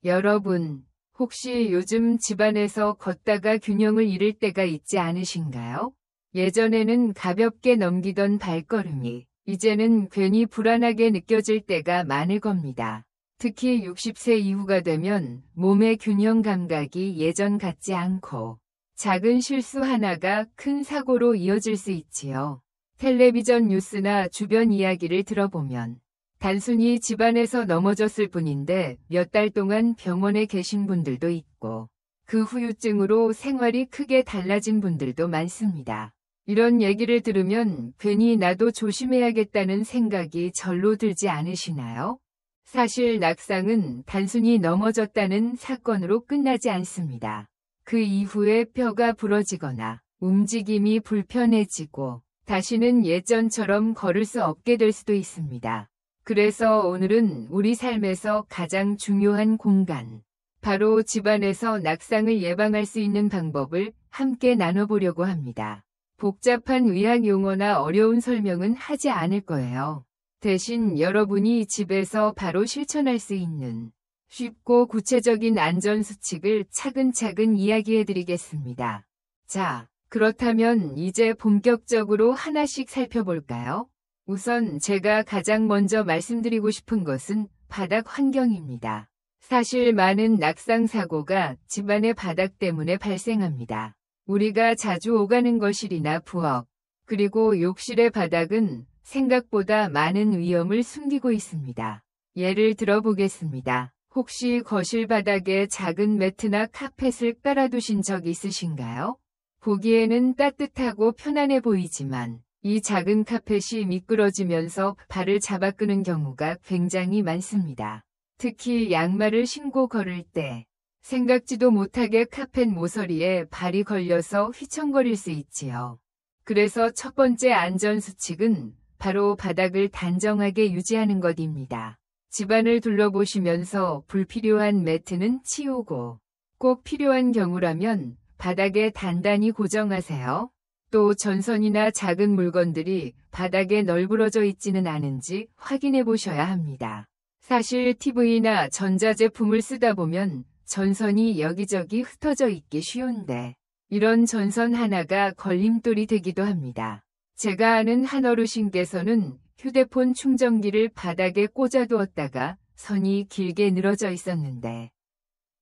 여러분, 혹시 요즘 집안에서 걷다가 균형을 잃을 때가 있지 않으신가요? 예전에는 가볍게 넘기던 발걸음이 이제는 괜히 불안하게 느껴질 때가 많을 겁니다. 특히 60세 이후가 되면 몸의 균형 감각이 예전 같지 않고 작은 실수 하나가 큰 사고로 이어질 수 있지요. 텔레비전 뉴스나 주변 이야기를 들어보면 단순히 집안에서 넘어졌을 뿐인데 몇 달 동안 병원에 계신 분들도 있고 그 후유증으로 생활이 크게 달라진 분들도 많습니다. 이런 얘기를 들으면 괜히 나도 조심해야겠다는 생각이 절로 들지 않으시나요? 사실 낙상은 단순히 넘어졌다는 사건으로 끝나지 않습니다. 그 이후에 뼈가 부러지거나 움직임이 불편해지고 다시는 예전처럼 걸을 수 없게 될 수도 있습니다. 그래서 오늘은 우리 삶에서 가장 중요한 공간, 바로 집안에서 낙상을 예방할 수 있는 방법을 함께 나눠보려고 합니다. 복잡한 의학 용어나 어려운 설명은 하지 않을 거예요. 대신 여러분이 집에서 바로 실천할 수 있는 쉽고 구체적인 안전수칙을 차근차근 이야기해드리겠습니다. 자, 그렇다면 이제 본격적으로 하나씩 살펴볼까요? 우선 제가 가장 먼저 말씀드리고 싶은 것은 바닥 환경입니다. 사실 많은 낙상 사고가 집안의 바닥 때문에 발생합니다. 우리가 자주 오가는 거실이나 부엌, 그리고 욕실의 바닥은 생각보다 많은 위험을 숨기고 있습니다. 예를 들어 보겠습니다. 혹시 거실 바닥에 작은 매트나 카펫을 깔아두신 적 있으신가요? 보기에는 따뜻하고 편안해 보이지만 이 작은 카펫이 미끄러지면서 발을 잡아끄는 경우가 굉장히 많습니다. 특히 양말을 신고 걸을 때 생각지도 못하게 카펫 모서리에 발이 걸려서 휘청거릴 수 있지요. 그래서 첫 번째 안전수칙은 바로 바닥을 단정하게 유지하는 것입니다. 집안을 둘러보시면서 불필요한 매트는 치우고 꼭 필요한 경우라면 바닥에 단단히 고정하세요. 또 전선이나 작은 물건들이 바닥에 널브러져 있지는 않은지 확인해 보셔야 합니다. 사실 TV나 전자제품을 쓰다 보면 전선이 여기저기 흩어져 있기 쉬운데 이런 전선 하나가 걸림돌이 되기도 합니다. 제가 아는 한 어르신께서는 휴대폰 충전기를 바닥에 꽂아두었다가 선이 길게 늘어져 있었는데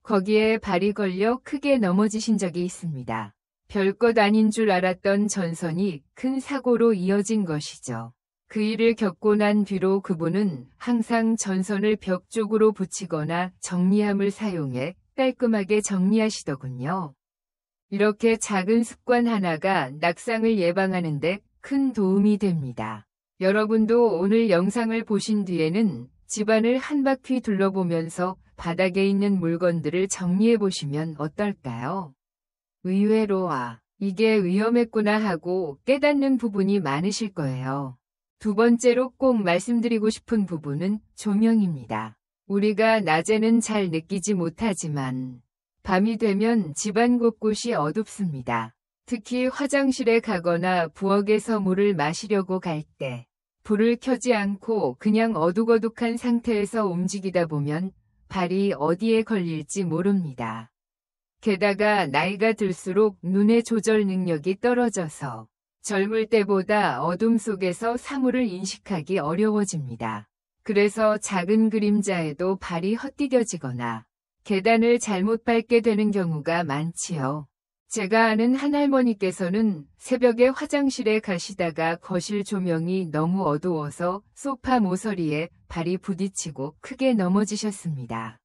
거기에 발이 걸려 크게 넘어지신 적이 있습니다. 별것 아닌 줄 알았던 전선이 큰 사고로 이어진 것이죠. 그 일을 겪고 난 뒤로 그분은 항상 전선을 벽 쪽으로 붙이거나 정리함을 사용해 깔끔하게 정리하시더군요. 이렇게 작은 습관 하나가 낙상을 예방하는 데 큰 도움이 됩니다. 여러분도 오늘 영상을 보신 뒤에는 집안을 한 바퀴 둘러보면서 바닥에 있는 물건들을 정리해 보시면 어떨까요? 의외로 이게 위험했구나 하고 깨닫는 부분이 많으실 거예요. 두 번째로 꼭 말씀드리고 싶은 부분은 조명입니다. 우리가 낮에는 잘 느끼지 못하지만 밤이 되면 집안 곳곳이 어둡습니다. 특히 화장실에 가거나 부엌에서 물을 마시려고 갈 때 불을 켜지 않고 그냥 어둑어둑한 상태에서 움직이다 보면 발이 어디에 걸릴지 모릅니다. 게다가 나이가 들수록 눈의 조절 능력이 떨어져서 젊을 때보다 어둠 속에서 사물을 인식하기 어려워집니다. 그래서 작은 그림자에도 발이 헛디뎌지거나 계단을 잘못 밟게 되는 경우가 많지요. 제가 아는 한 할머니께서는 새벽에 화장실에 가시다가 거실 조명이 너무 어두워서 소파 모서리에 발이 부딪히고 크게 넘어지셨습니다.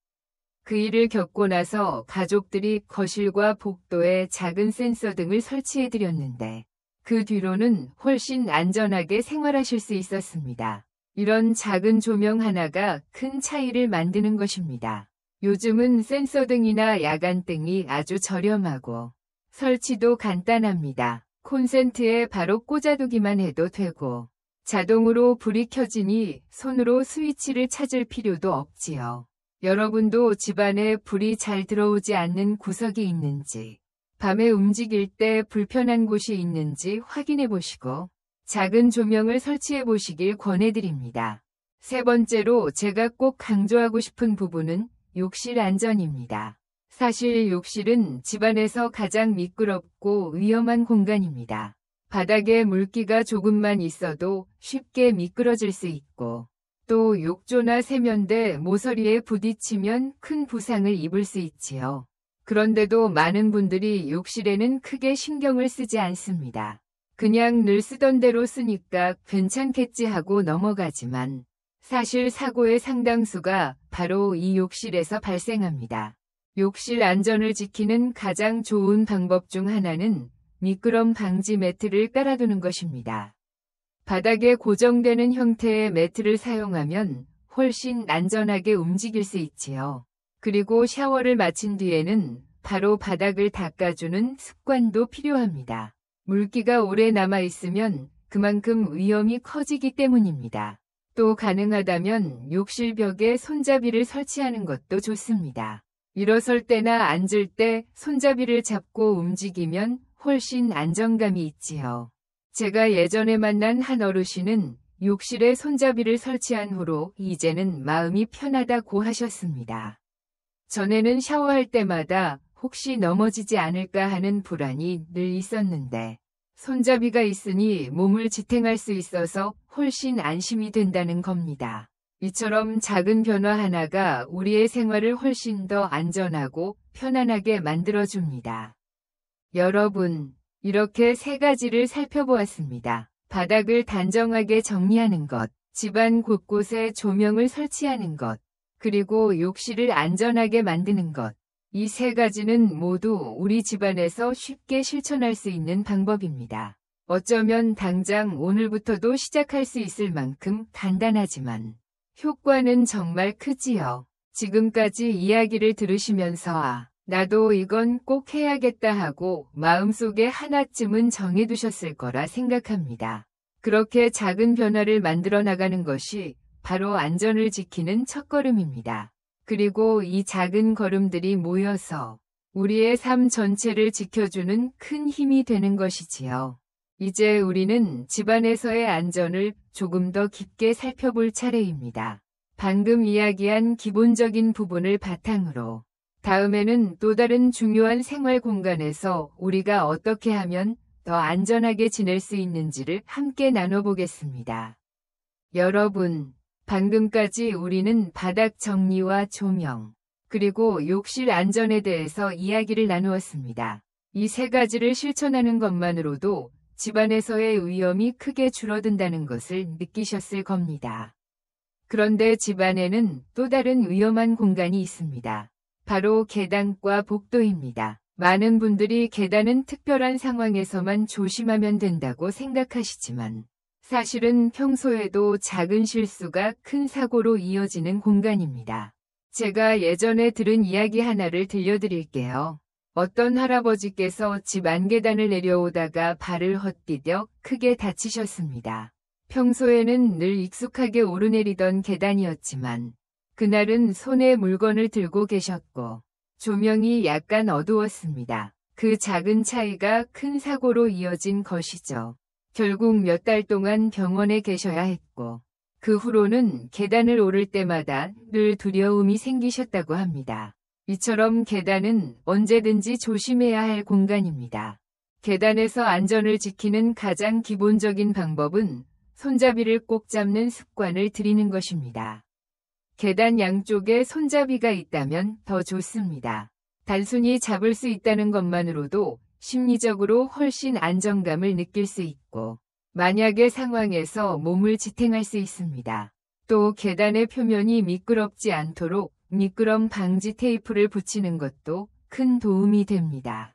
그 일을 겪고 나서 가족들이 거실과 복도에 작은 센서 등을 설치해드렸는데 그 뒤로는 훨씬 안전하게 생활하실 수 있었습니다. 이런 작은 조명 하나가 큰 차이를 만드는 것입니다. 요즘은 센서 등이나 야간등이 아주 저렴하고 설치도 간단합니다. 콘센트에 바로 꽂아두기만 해도 되고 자동으로 불이 켜지니 손으로 스위치를 찾을 필요도 없지요. 여러분도 집안에 불이 잘 들어오지 않는 구석이 있는지, 밤에 움직일 때 불편한 곳이 있는지 확인해 보시고 작은 조명을 설치해 보시길 권해드립니다. 세 번째로 제가 꼭 강조하고 싶은 부분은 욕실 안전입니다. 사실 욕실은 집안에서 가장 미끄럽고 위험한 공간입니다. 바닥에 물기가 조금만 있어도 쉽게 미끄러질 수 있고, 또 욕조나 세면대, 모서리에 부딪히면 큰 부상을 입을 수 있지요. 그런데도 많은 분들이 욕실에는 크게 신경을 쓰지 않습니다. 그냥 늘 쓰던 대로 쓰니까 괜찮겠지 하고 넘어가지만 사실 사고의 상당수가 바로 이 욕실에서 발생합니다. 욕실 안전을 지키는 가장 좋은 방법 중 하나는 미끄럼 방지 매트를 깔아두는 것입니다. 바닥에 고정되는 형태의 매트를 사용하면 훨씬 안전하게 움직일 수 있지요. 그리고 샤워를 마친 뒤에는 바로 바닥을 닦아주는 습관도 필요합니다. 물기가 오래 남아있으면 그만큼 위험이 커지기 때문입니다. 또 가능하다면 욕실 벽에 손잡이를 설치하는 것도 좋습니다. 일어설 때나 앉을 때 손잡이를 잡고 움직이면 훨씬 안정감이 있지요. 제가 예전에 만난 한 어르신은 욕실에 손잡이를 설치한 후로 이제는 마음이 편하다고 하셨습니다. 전에는 샤워할 때마다 혹시 넘어지지 않을까 하는 불안이 늘 있었는데 손잡이가 있으니 몸을 지탱할 수 있어서 훨씬 안심이 된다는 겁니다. 이처럼 작은 변화 하나가 우리의 생활을 훨씬 더 안전하고 편안하게 만들어줍니다. 여러분, 이렇게 3가지를 살펴보았습니다. 바닥을 단정하게 정리하는 것, 집안 곳곳에 조명을 설치하는 것, 그리고 욕실을 안전하게 만드는 것. 이 3가지는 모두 우리 집안에서 쉽게 실천할 수 있는 방법입니다. 어쩌면 당장 오늘부터도 시작할 수 있을 만큼 간단하지만 효과는 정말 크지요. 지금까지 이야기를 들으시면서 나도 이건 꼭 해야겠다 하고 마음속에 하나쯤은 정해두셨을 거라 생각합니다. 그렇게 작은 변화를 만들어 나가는 것이 바로 안전을 지키는 첫걸음입니다. 그리고 이 작은 걸음들이 모여서 우리의 삶 전체를 지켜주는 큰 힘이 되는 것이지요. 이제 우리는 집안에서의 안전을 조금 더 깊게 살펴볼 차례입니다. 방금 이야기한 기본적인 부분을 바탕으로 다음에는 또 다른 중요한 생활 공간에서 우리가 어떻게 하면 더 안전하게 지낼 수 있는지를 함께 나눠보겠습니다. 여러분, 방금까지 우리는 바닥 정리와 조명, 그리고 욕실 안전에 대해서 이야기를 나누었습니다. 이 3가지를 실천하는 것만으로도 집안에서의 위험이 크게 줄어든다는 것을 느끼셨을 겁니다. 그런데 집안에는 또 다른 위험한 공간이 있습니다. 바로 계단과 복도입니다. 많은 분들이 계단은 특별한 상황에서만 조심하면 된다고 생각하시지만 사실은 평소에도 작은 실수가 큰 사고로 이어지는 공간입니다. 제가 예전에 들은 이야기 하나를 들려드릴게요. 어떤 할아버지께서 집 안계단을 내려오다가 발을 헛디뎌 크게 다치셨습니다. 평소에는 늘 익숙하게 오르내리던 계단이었지만 그날은 손에 물건을 들고 계셨고 조명이 약간 어두웠습니다. 그 작은 차이가 큰 사고로 이어진 것이죠. 결국 몇 달 동안 병원에 계셔야 했고 그 후로는 계단을 오를 때마다 늘 두려움이 생기셨다고 합니다. 이처럼 계단은 언제든지 조심해야 할 공간입니다. 계단에서 안전을 지키는 가장 기본적인 방법은 손잡이를 꼭 잡는 습관을 들이는 것입니다. 계단 양쪽에 손잡이가 있다면 더 좋습니다. 단순히 잡을 수 있다는 것만으로도 심리적으로 훨씬 안정감을 느낄 수 있고 만약의 상황에서 몸을 지탱할 수 있습니다. 또 계단의 표면이 미끄럽지 않도록 미끄럼 방지 테이프를 붙이는 것도 큰 도움이 됩니다.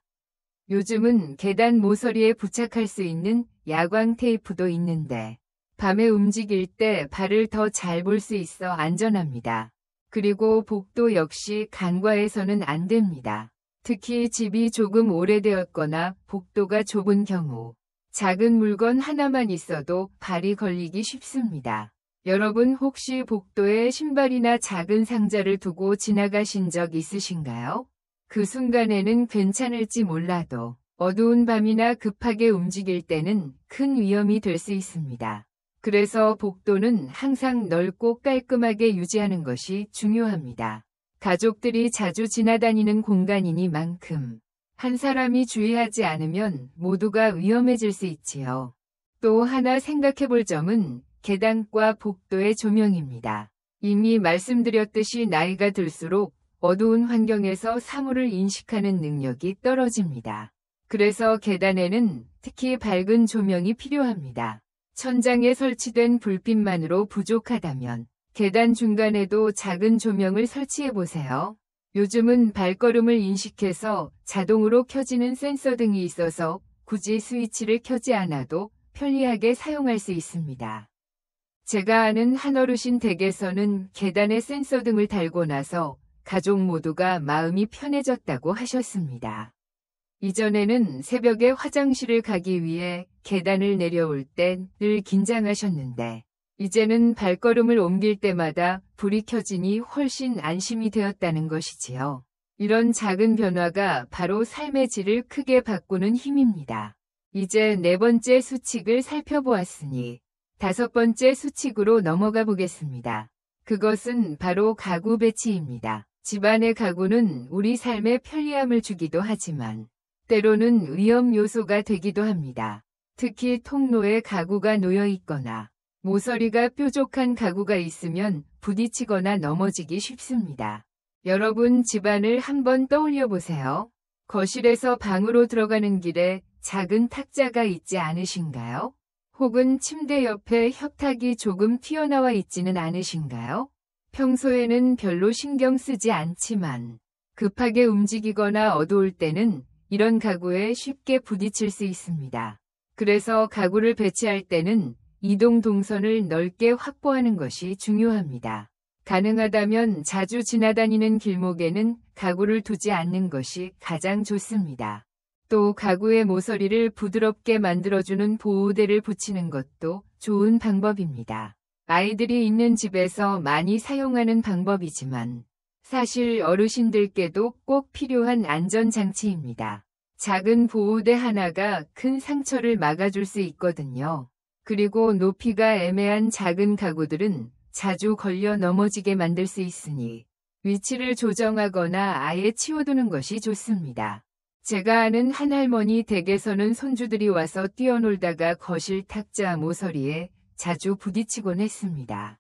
요즘은 계단 모서리에 부착할 수 있는 야광 테이프도 있는데 밤에 움직일 때 발을 더 잘 볼 수 있어 안전합니다. 그리고 복도 역시 간과해서는 안 됩니다. 특히 집이 조금 오래되었거나 복도가 좁은 경우 작은 물건 하나만 있어도 발이 걸리기 쉽습니다. 여러분 혹시 복도에 신발이나 작은 상자를 두고 지나가신 적 있으신가요? 그 순간에는 괜찮을지 몰라도 어두운 밤이나 급하게 움직일 때는 큰 위험이 될 수 있습니다. 그래서 복도는 항상 넓고 깔끔하게 유지하는 것이 중요합니다. 가족들이 자주 지나다니는 공간이니만큼 한 사람이 주의하지 않으면 모두가 위험해질 수 있지요. 또 하나 생각해 볼 점은 계단과 복도의 조명입니다. 이미 말씀드렸듯이 나이가 들수록 어두운 환경에서 사물을 인식하는 능력이 떨어집니다. 그래서 계단에는 특히 밝은 조명이 필요합니다. 천장에 설치된 불빛만으로 부족하다면 계단 중간에도 작은 조명을 설치해 보세요. 요즘은 발걸음을 인식해서 자동으로 켜지는 센서 등이 있어서 굳이 스위치를 켜지 않아도 편리하게 사용할 수 있습니다. 제가 아는 한 어르신 댁에서는 계단에 센서 등을 달고 나서 가족 모두가 마음이 편해졌다고 하셨습니다. 이전에는 새벽에 화장실을 가기 위해 계단을 내려올 때 늘 긴장하셨는데 이제는 발걸음을 옮길 때마다 불이 켜지니 훨씬 안심이 되었다는 것이지요. 이런 작은 변화가 바로 삶의 질을 크게 바꾸는 힘입니다. 이제 네 번째 수칙을 살펴보았으니 다섯 번째 수칙으로 넘어가 보겠습니다. 그것은 바로 가구 배치입니다. 집안의 가구는 우리 삶에 편리함을 주기도 하지만 때로는 위험 요소가 되기도 합니다. 특히 통로에 가구가 놓여 있거나 모서리가 뾰족한 가구가 있으면 부딪히거나 넘어지기 쉽습니다. 여러분 집안을 한번 떠올려 보세요. 거실에서 방으로 들어가는 길에 작은 탁자가 있지 않으신가요? 혹은 침대 옆에 협탁이 조금 튀어나와 있지는 않으신가요? 평소에는 별로 신경 쓰지 않지만 급하게 움직이거나 어두울 때는 이런 가구에 쉽게 부딪힐 수 있습니다. 그래서 가구를 배치할 때는 이동 동선을 넓게 확보하는 것이 중요합니다. 가능하다면 자주 지나다니는 길목에는 가구를 두지 않는 것이 가장 좋습니다. 또 가구의 모서리를 부드럽게 만들어주는 보호대를 붙이는 것도 좋은 방법입니다. 아이들이 있는 집에서 많이 사용하는 방법이지만 사실 어르신들께도 꼭 필요한 안전장치입니다. 작은 보호대 하나가 큰 상처를 막아줄 수 있거든요. 그리고 높이가 애매한 작은 가구들은 자주 걸려 넘어지게 만들 수 있으니 위치를 조정하거나 아예 치워두는 것이 좋습니다. 제가 아는 한 할머니 댁에서는 손주들이 와서 뛰어놀다가 거실 탁자 모서리에 자주 부딪히곤 했습니다.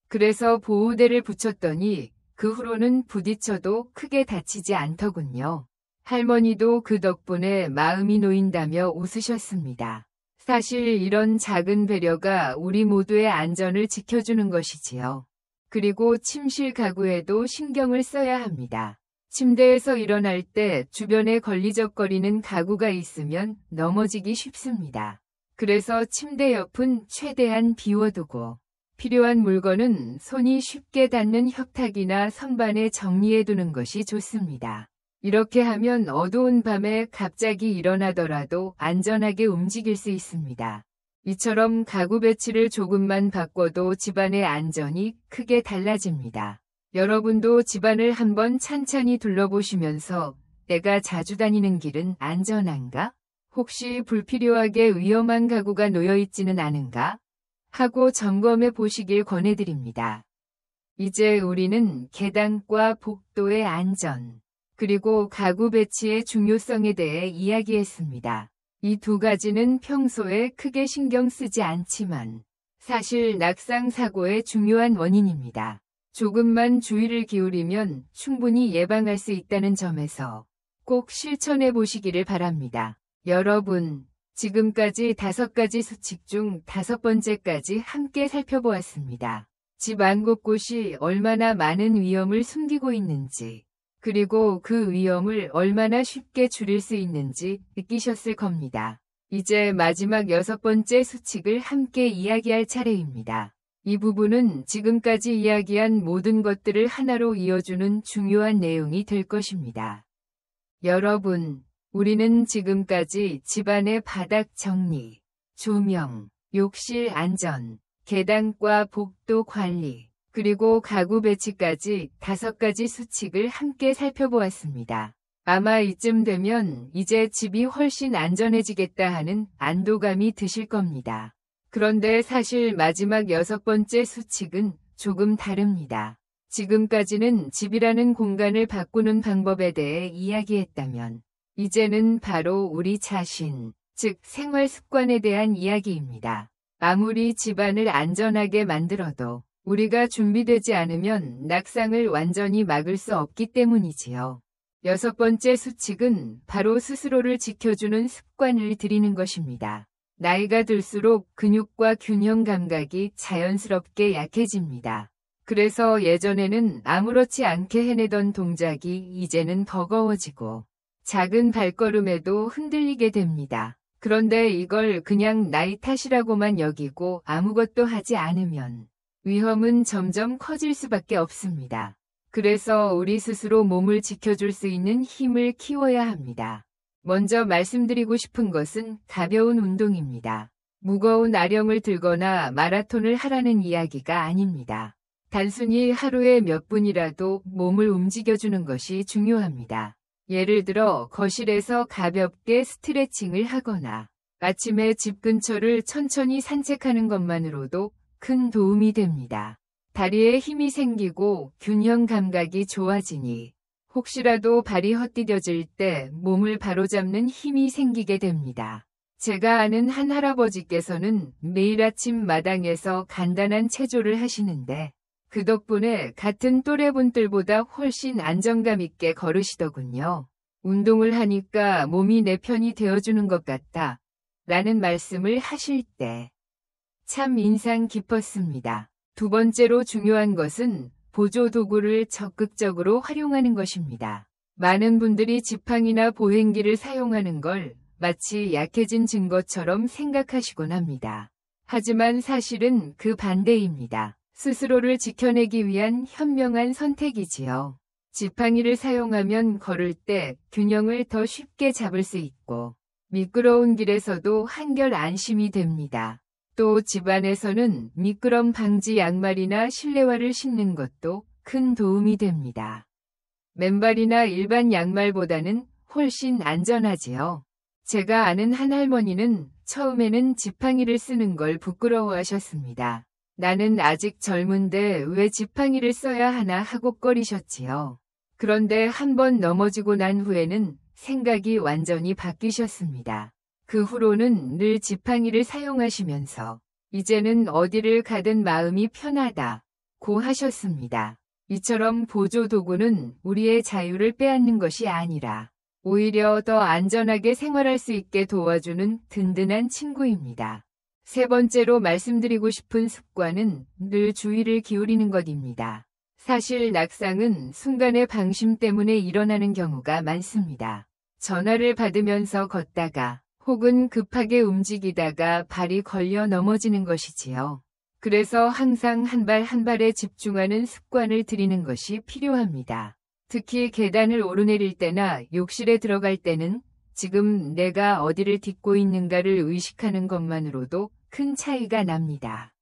그래서 보호대를 붙였더니 그 후로는 부딪혀도 크게 다치지 않더군요. 할머니도 그 덕분에 마음이 놓인다며 웃으셨습니다. 사실 이런 작은 배려가 우리 모두의 안전을 지켜주는 것이지요. 그리고 침실 가구에도 신경을 써야 합니다. 침대에서 일어날 때 주변에 걸리적거리는 가구가 있으면 넘어지기 쉽습니다. 그래서 침대 옆은 최대한 비워두고 필요한 물건은 손이 쉽게 닿는 협탁이나 선반에 정리해두는 것이 좋습니다. 이렇게 하면 어두운 밤에 갑자기 일어나더라도 안전하게 움직일 수 있습니다. 이처럼 가구 배치를 조금만 바꿔도 집안의 안전이 크게 달라집니다. 여러분도 집안을 한번 찬찬히 둘러보시면서 내가 자주 다니는 길은 안전한가? 혹시 불필요하게 위험한 가구가 놓여 있지는 않은가? 하고 점검해 보시길 권해드립니다. 이제 우리는 계단과 복도의 안전, 그리고 가구 배치의 중요성에 대해 이야기했습니다. 이 두 가지는 평소에 크게 신경 쓰지 않지만 사실 낙상 사고의 중요한 원인입니다. 조금만 주의를 기울이면 충분히 예방할 수 있다는 점에서 꼭 실천해 보시기를 바랍니다. 여러분, 지금까지 5가지 수칙 중 5번째까지 함께 살펴보았습니다. 집 안 곳곳이 얼마나 많은 위험을 숨기고 있는지, 그리고 그 위험을 얼마나 쉽게 줄일 수 있는지 느끼셨을 겁니다. 이제 마지막 6번째 수칙을 함께 이야기할 차례입니다. 이 부분은 지금까지 이야기한 모든 것들을 하나로 이어주는 중요한 내용이 될 것입니다. 여러분, 우리는 지금까지 집안의 바닥 정리, 조명, 욕실 안전, 계단과 복도 관리, 그리고 가구 배치까지 5가지 수칙을 함께 살펴보았습니다. 아마 이쯤 되면 이제 집이 훨씬 안전해지겠다 하는 안도감이 드실 겁니다. 그런데 사실 마지막 6번째 수칙은 조금 다릅니다. 지금까지는 집이라는 공간을 바꾸는 방법에 대해 이야기했다면, 이제는 바로 우리 자신, 즉 생활 습관에 대한 이야기입니다. 아무리 집안을 안전하게 만들어도 우리가 준비되지 않으면 낙상을 완전히 막을 수 없기 때문이지요. 6번째 수칙은 바로 스스로를 지켜주는 습관을 들이는 것입니다. 나이가 들수록 근육과 균형 감각이 자연스럽게 약해집니다. 그래서 예전에는 아무렇지 않게 해내던 동작이 이제는 버거워지고 작은 발걸음에도 흔들리게 됩니다. 그런데 이걸 그냥 나이 탓이라고만 여기고 아무것도 하지 않으면 위험은 점점 커질 수밖에 없습니다. 그래서 우리 스스로 몸을 지켜줄 수 있는 힘을 키워야 합니다. 먼저 말씀드리고 싶은 것은 가벼운 운동입니다. 무거운 아령을 들거나 마라톤을 하라는 이야기가 아닙니다. 단순히 하루에 몇 분이라도 몸을 움직여주는 것이 중요합니다. 예를 들어 거실에서 가볍게 스트레칭을 하거나 아침에 집 근처를 천천히 산책하는 것만으로도 큰 도움이 됩니다. 다리에 힘이 생기고 균형 감각이 좋아지니 혹시라도 발이 헛디뎌질 때 몸을 바로잡는 힘이 생기게 됩니다. 제가 아는 한 할아버지께서는 매일 아침 마당에서 간단한 체조를 하시는데 그 덕분에 같은 또래분들보다 훨씬 안정감 있게 걸으시더군요. 운동을 하니까 몸이 내 편이 되어주는 것 같다 라는 말씀을 하실 때 참 인상 깊었습니다. 2번째로 중요한 것은 보조도구를 적극적으로 활용하는 것입니다. 많은 분들이 지팡이나 보행기를 사용하는 걸 마치 약해진 증거처럼 생각하시곤 합니다. 하지만 사실은 그 반대입니다. 스스로를 지켜내기 위한 현명한 선택이지요. 지팡이를 사용하면 걸을 때 균형을 더 쉽게 잡을 수 있고 미끄러운 길에서도 한결 안심이 됩니다. 또 집안에서는 미끄럼 방지 양말이나 실내화를 신는 것도 큰 도움이 됩니다. 맨발이나 일반 양말보다는 훨씬 안전하지요. 제가 아는 한 할머니는 처음에는 지팡이를 쓰는 걸 부끄러워하셨습니다. 나는 아직 젊은데 왜 지팡이를 써야 하나 하고 꺼리셨지요. 그런데 한번 넘어지고 난 후에는 생각이 완전히 바뀌셨습니다. 그 후로는 늘 지팡이를 사용하시면서 이제는 어디를 가든 마음이 편하다고 하셨습니다. 이처럼 보조도구는 우리의 자유를 빼앗는 것이 아니라 오히려 더 안전하게 생활할 수 있게 도와주는 든든한 친구입니다. 3번째로 말씀드리고 싶은 습관은 늘 주의를 기울이는 것입니다. 사실 낙상은 순간의 방심 때문에 일어나는 경우가 많습니다. 전화를 받으면서 걷다가 혹은 급하게 움직이다가 발이 걸려 넘어지는 것이지요. 그래서 항상 한 발 한 발에 집중하는 습관을 들이는 것이 필요합니다. 특히 계단을 오르내릴 때나 욕실에 들어갈 때는 지금 내가 어디를 딛고 있는가를 의식하는 것만으로도 큰 차이가 납니다.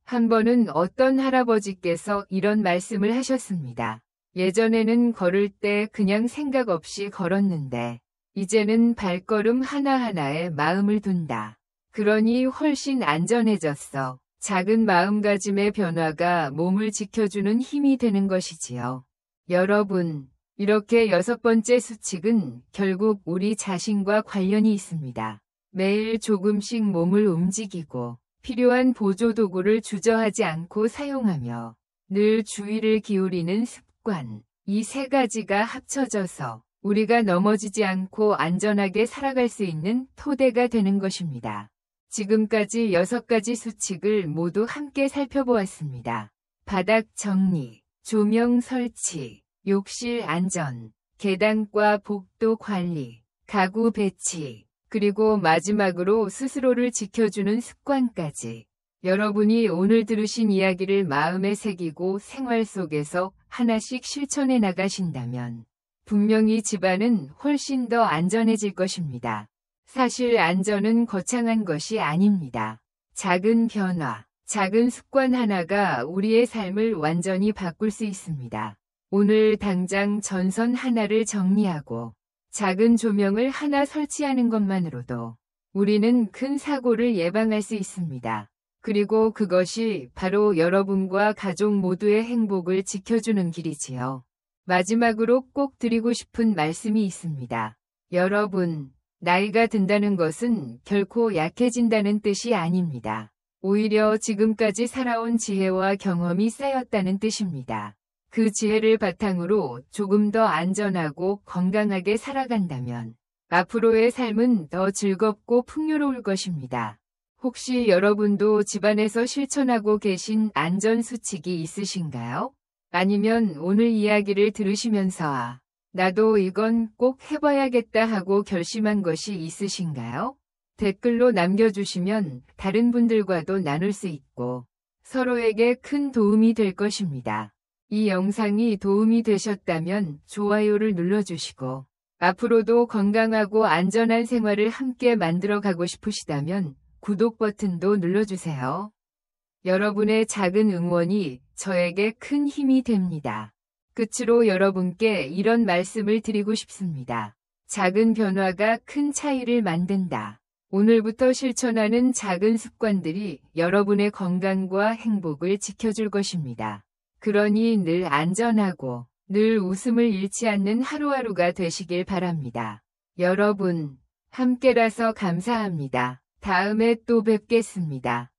한 번은 어떤 할아버지께서 이런 말씀을 하셨습니다. 예전에는 걸을 때 그냥 생각 없이 걸었는데 이제는 발걸음 하나하나에 마음을 둔다. 그러니 훨씬 안전해졌어. 작은 마음가짐의 변화가 몸을 지켜주는 힘이 되는 것이지요. 여러분, 이렇게 6번째 수칙은 결국 우리 자신과 관련이 있습니다. 매일 조금씩 몸을 움직이고 필요한 보조도구를 주저하지 않고 사용하며 늘 주의를 기울이는 습관. 이 3가지가 합쳐져서 우리가 넘어지지 않고 안전하게 살아갈 수 있는 토대가 되는 것입니다. 지금까지 6가지 수칙을 모두 함께 살펴보았습니다. 바닥 정리, 조명 설치, 욕실 안전, 계단과 복도 관리, 가구 배치, 그리고 마지막으로 스스로를 지켜주는 습관까지. 여러분이 오늘 들으신 이야기를 마음에 새기고 생활 속에서 하나씩 실천해 나가신다면 분명히 집안은 훨씬 더 안전해질 것입니다. 사실 안전은 거창한 것이 아닙니다. 작은 변화, 작은 습관 하나가 우리의 삶을 완전히 바꿀 수 있습니다. 오늘 당장 전선 하나를 정리하고 작은 조명을 하나 설치하는 것만으로도 우리는 큰 사고를 예방할 수 있습니다. 그리고 그것이 바로 여러분과 가족 모두의 행복을 지켜주는 길이지요. 마지막으로 꼭 드리고 싶은 말씀이 있습니다. 여러분, 나이가 든다는 것은 결코 약해진다는 뜻이 아닙니다. 오히려 지금까지 살아온 지혜와 경험이 쌓였다는 뜻입니다. 그 지혜를 바탕으로 조금 더 안전하고 건강하게 살아간다면 앞으로의 삶은 더 즐겁고 풍요로울 것입니다. 혹시 여러분도 집안에서 실천하고 계신 안전수칙이 있으신가요? 아니면 오늘 이야기를 들으시면서 나도 이건 꼭 해봐야겠다 하고 결심한 것이 있으신가요? 댓글로 남겨주시면 다른 분들과도 나눌 수 있고 서로에게 큰 도움이 될 것입니다. 이 영상이 도움이 되셨다면 좋아요를 눌러주시고 앞으로도 건강하고 안전한 생활을 함께 만들어가고 싶으시다면 구독 버튼도 눌러주세요. 여러분의 작은 응원이 저에게 큰 힘이 됩니다. 끝으로 여러분께 이런 말씀을 드리고 싶습니다. 작은 변화가 큰 차이를 만든다. 오늘부터 실천하는 작은 습관들이 여러분의 건강과 행복을 지켜줄 것입니다. 그러니 늘 안전하고 늘 웃음을 잃지 않는 하루하루가 되시길 바랍니다. 여러분, 함께라서 감사합니다. 다음에 또 뵙겠습니다.